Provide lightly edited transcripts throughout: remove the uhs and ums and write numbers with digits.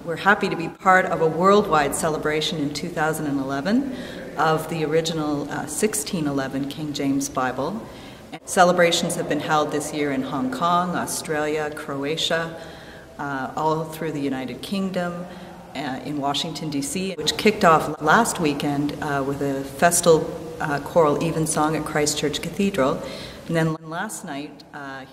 We're happy to be part of a worldwide celebration in 2011 of the original 1611 King James Bible. Celebrations have been held this year in Hong Kong, Australia, Croatia, all through the United Kingdom, in Washington, D.C., which kicked off last weekend with a festal choral evensong at Christ Church Cathedral. And then last night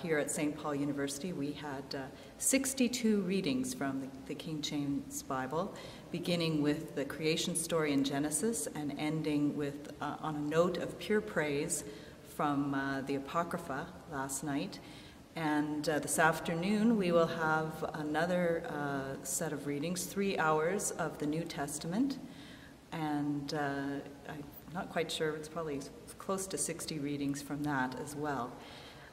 here at St. Paul University, we had 62 readings from the King James Bible, beginning with the creation story in Genesis and ending with, on a note of pure praise, from the Apocrypha last night. And this afternoon we will have another set of readings, 3 hours of the New Testament. And I'm not quite sure, it's probably close to 60 readings from that as well.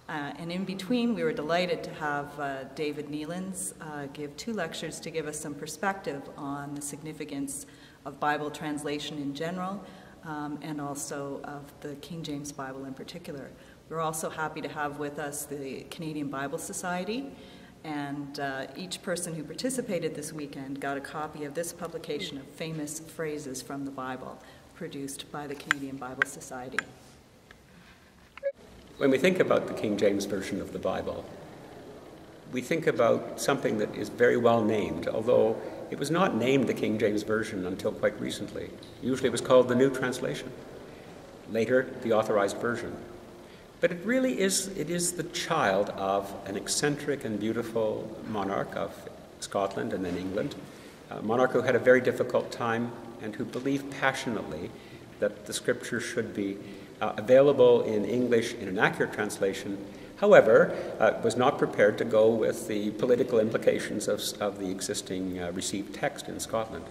And in between, we were delighted to have David Neelands give 2 lectures to give us some perspective on the significance of Bible translation in general, and also of the King James Bible in particular. We're also happy to have with us the Canadian Bible Society, and each person who participated this weekend got a copy of this publication of famous phrases from the Bible, produced by the Canadian Bible Society. When we think about the King James Version of the Bible, we think about something that is very well named, although it was not named the King James Version until quite recently. Usually it was called the New Translation, later the Authorized Version. But it really is, the child of an eccentric and beautiful monarch of Scotland and then England, a monarch who had a very difficult time and who believed passionately that the Scripture should be available in English in an accurate translation, however, was not prepared to go with the political implications of the existing received text in Scotland.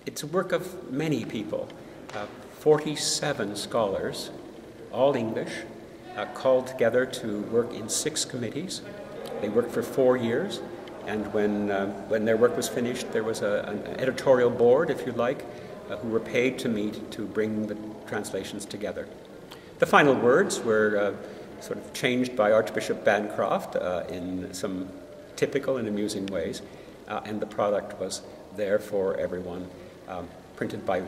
It's a work of many people, 47 scholars, all English, called together to work in 6 committees. They worked for 4 years, and when their work was finished, there was an editorial board, if you like, who were paid to meet to bring the translations together. The final words were sort of changed by Archbishop Bancroft in some typical and amusing ways, and the product was there for everyone, printed by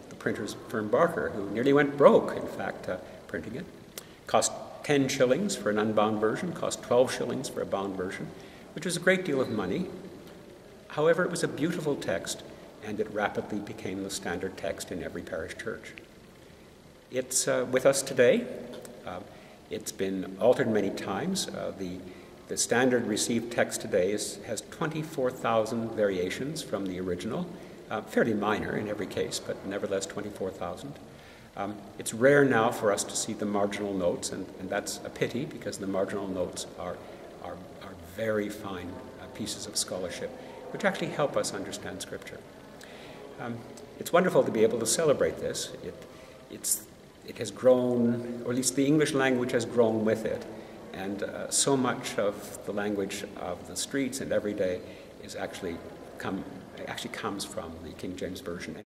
the printer's firm Barker, who nearly went broke, in fact, printing it. Cost 10 shillings for an unbound version, cost 12 shillings for a bound version, which was a great deal of money. However, it was a beautiful text, and it rapidly became the standard text in every parish church. It's with us today. It's been altered many times. The standard received text today has 24,000 variations from the original, fairly minor in every case, but nevertheless 24,000. It's rare now for us to see the marginal notes, and that's a pity, because the marginal notes are very fine pieces of scholarship, which actually help us understand Scripture. It's wonderful to be able to celebrate this. It has grown, or at least the English language has grown with it, and so much of the language of the streets and everyday is actually comes from the King James Version.